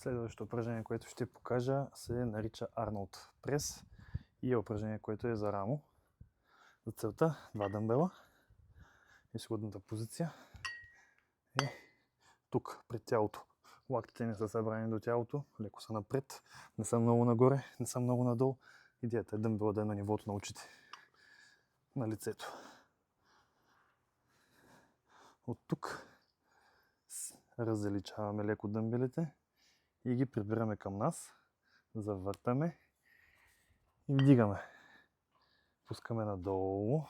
Следващото упражнение, което ще покажа, се нарича Арнолд прес и е упражнение, което е за рамо. За целта 2 дъмбела. Изходната позиция е тук, пред тялото. Лактите не са събрани до тялото, леко са напред, не са много нагоре, не са много надолу. Идеята е дъмбела да е на нивото на очите, на лицето. От тук разделичаваме леко дъмбелите и ги прибираме към нас, завъртаме и вдигаме. Пускаме надолу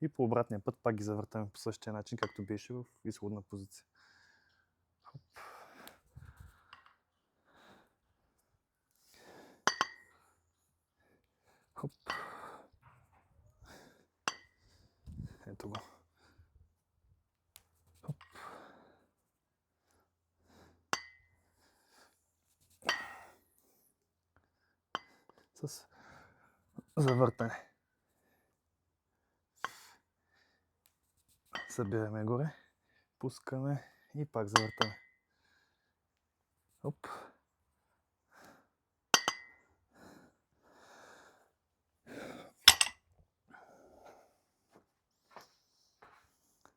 и по обратния път пак ги завъртаме по същия начин, както беше в изходна позиция. Хоп. Хоп. Ето го. Хоп. С завъртане. Събираме горе, пускаме и пак завъртаме. Оп.